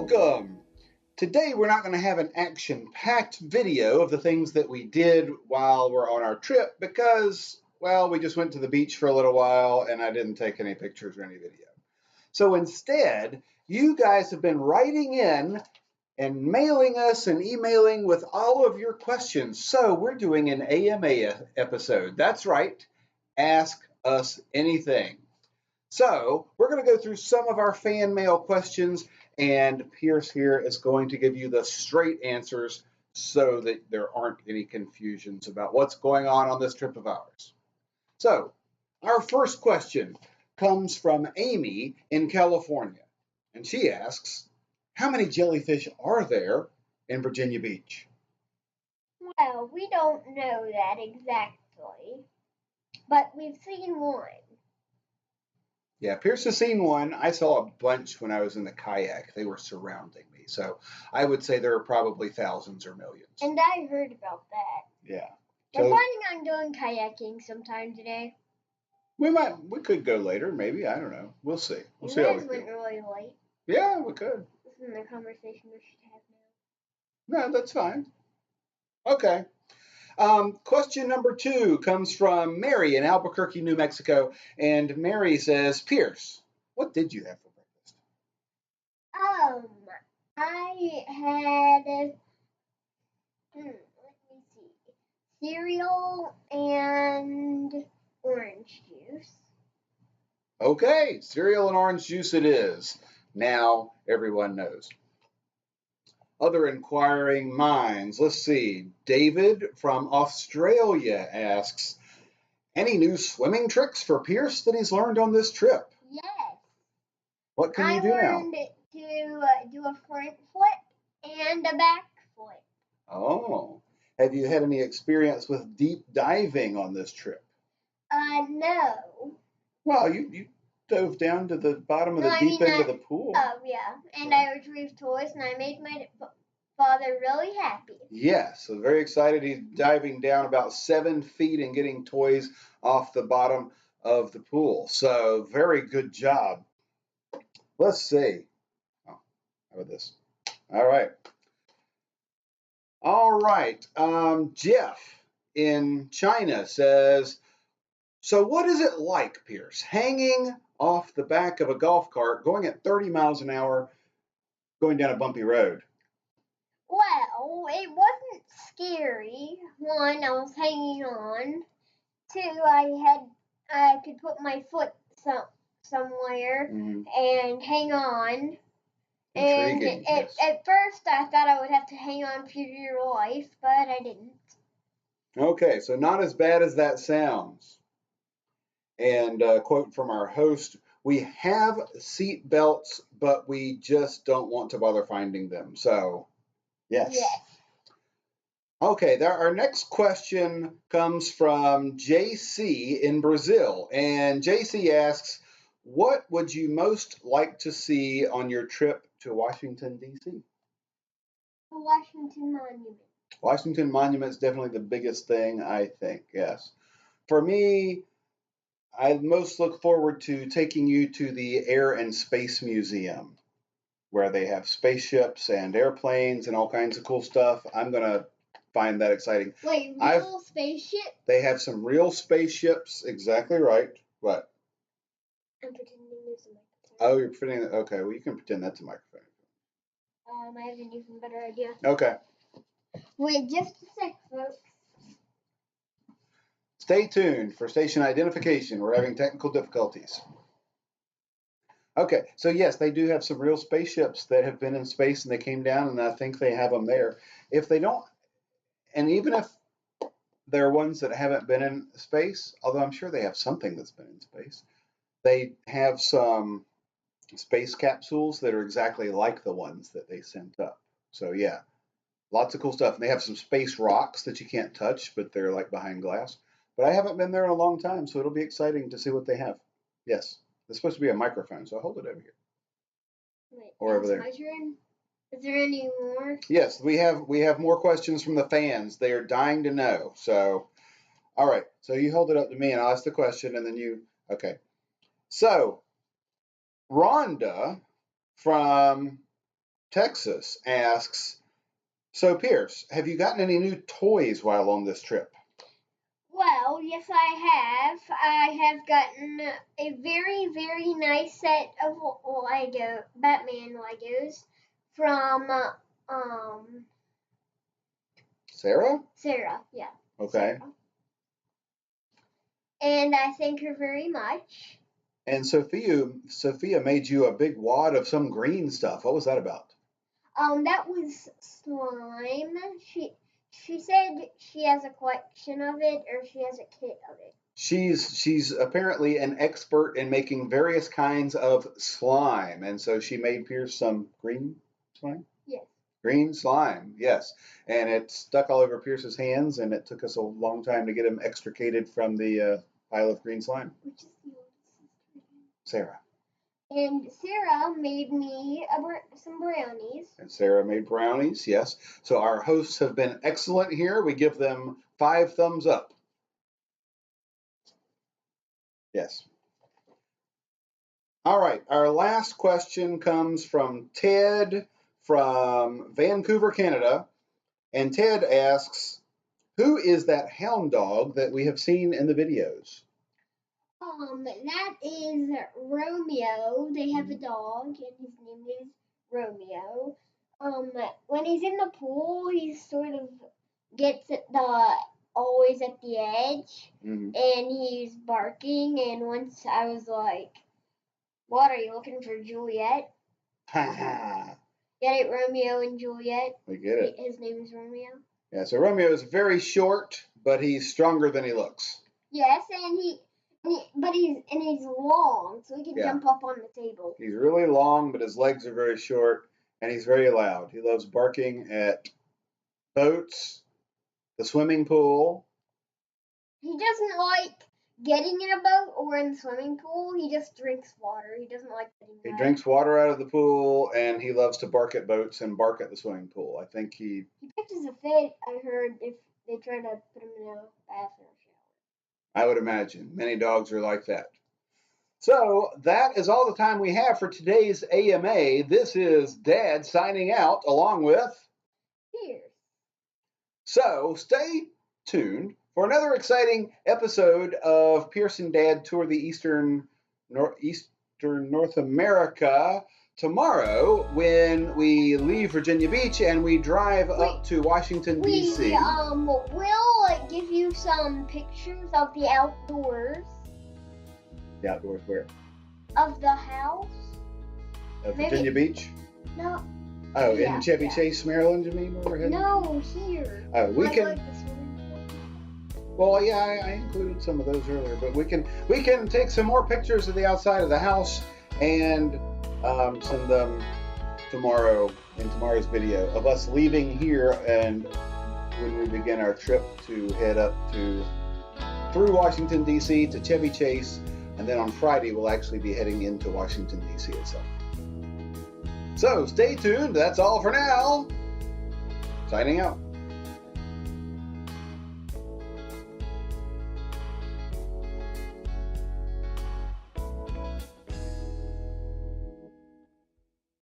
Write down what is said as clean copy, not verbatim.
Welcome! Today we're not going to have an action-packed video of the things that we did while we're on our trip because, well, we just went to the beach for a little while and I didn't take any pictures or any video. So instead, you guys have been writing in and mailing us and emailing with all of your questions. So we're doing an AMA episode. That's right. Ask Us Anything. So we're going to go through some of our fan mail questions, and Pierce here is going to give you the straight answers so that there aren't any confusions about what's going on this trip of ours. So our first question comes from Amy in California, and she asks, how many jellyfish are there in Virginia Beach? Well, we don't know that exactly, but we've seen one. Yeah, Pierce has seen one. I saw a bunch when I was in the kayak. They were surrounding me. So I would say there are probably thousands or millions. And I heard about that. Yeah. We're planning on doing kayaking sometime today. We could go later, maybe. I don't know. We'll see. We'll see how we went really late. Yeah, we could. This isn't the conversation we should have now. No, that's fine. Okay. Question number 2 comes from Mary in Albuquerque, New Mexico. And Mary says, Pierce, what did you have for breakfast? I had, let me see, cereal and orange juice. Okay, cereal and orange juice it is. Now everyone knows. Other inquiring minds. Let's see. David from Australia asks, any new swimming tricks for Pierce that he's learned on this trip? Yes. What can you do now? I learned to do a front flip and a back flip. Oh. Have you had any experience with deep diving on this trip? No. Well, you dove down to the bottom of the deep end of the pool. Oh, yeah. And I retrieved toys, and I made my father really happy. Yes, so very excited. He's diving down about 7 feet and getting toys off the bottom of the pool. So very good job. Let's see. Oh, how about this? All right. All right. Jeff in China says, so what is it like, Pierce, hanging off the back of a golf cart, going at 30 miles an hour, going down a bumpy road? Well, it wasn't scary. One, I was hanging on. Two, I could put my foot somewhere and hang on. Intriguing, and at first, I thought I would have to hang on for dear life, but I didn't. Okay, so not as bad as that sounds. And a quote from our host, we have seat belts, but we just don't want to bother finding them. So, yes. Okay, our next question comes from JC in Brazil. And JC asks, what would you most like to see on your trip to Washington, D.C.? The Washington Monument. Washington Monument is definitely the biggest thing, I think, yes. For me, I most look forward to taking you to the Air and Space Museum, where they have spaceships and airplanes and all kinds of cool stuff. I'm going to find that exciting. Wait, real spaceships? They have some real spaceships, exactly right. What? I'm pretending there's a microphone. Oh, you're pretending, okay, well, you can pretend that's a microphone. I have an even better idea. Okay. Wait just a sec, folks. Stay tuned for station identification. We're having technical difficulties. Okay, so yes, they do have some real spaceships that have been in space and they came down, and I think they have them there. If they don't, and even if there are ones that haven't been in space, although I'm sure they have something that's been in space, they have some space capsules that are exactly like the ones that they sent up. So yeah, lots of cool stuff. And they have some space rocks that you can't touch, but they're like behind glass. But I haven't been there in a long time, so it'll be exciting to see what they have. Yes, it's supposed to be a microphone, so I'll hold it over here. Wait, or over there. My turn? Is there any more? Yes, we have more questions from the fans. They are dying to know. So, all right. So you hold it up to me, and I'll ask the question, and then you. Okay. So, Rhonda from Texas asks, so Pierce, have you gotten any new toys while on this trip? Well, yes, I have. I have gotten a very, very nice set of Batman Legos from Sarah? Sarah. Yeah. Okay. Sarah. And I thank her very much. And Sophia made you a big wad of some green stuff. What was that about? That was slime. She said she has a collection of it, or she has a kit of it. She's apparently an expert in making various kinds of slime, and so she made Pierce some green slime. Yes. Green slime, yes, and it stuck all over Pierce's hands, and it took us a long time to get him extricated from the pile of green slime. Which is the oldest sister? Sarah. And Sarah made me some brownies. And Sarah made brownies, yes. So our hosts have been excellent here. We give them 5 thumbs up. Yes. All right. Our last question comes from Ted from Vancouver, Canada. And Ted asks, who is that hound dog that we have seen in the videos? That is Romeo. They have a dog, and his name is Romeo. When he's in the pool, he sort of gets always at the edge, and he's barking. And once I was like, "What are you looking for, Juliet?" Ha Get it, Romeo and Juliet. We get it. His name is Romeo. Yeah. So Romeo is very short, but he's stronger than he looks. Yes, and he's long, so he can jump up on the table. He's really long, but his legs are very short, and he's very loud. He loves barking at boats, the swimming pool. He doesn't like getting in a boat or in the swimming pool. He just drinks water. He doesn't like getting wet. He drinks water out of the pool, and he loves to bark at boats and bark at the swimming pool. I think he catches a fit, I heard, if they try to put him in a bath or a shower. I would imagine. Many dogs are like that. So that is all the time we have for today's AMA. This is Dad signing out along with Pierce. So stay tuned for another exciting episode of Pierce and Dad Tour the Eastern North America tomorrow when we leave Virginia Beach and we drive up to Washington, D.C. We'll give you some pictures of the outdoors. The outdoors where? Of the house. Of Virginia Beach? No. Oh, in Chevy Chase, Maryland, you mean? Where we're heading? No, here. Oh, we can. Like the swimming pool. Well, yeah, I included some of those earlier, but we can take some more pictures of the outside of the house and send them tomorrow in tomorrow's video of us leaving here and when we begin our trip to head up through Washington, D.C. to Chevy Chase, and then on Friday we'll actually be heading into Washington, D.C. itself. So stay tuned. That's all for now. Signing out.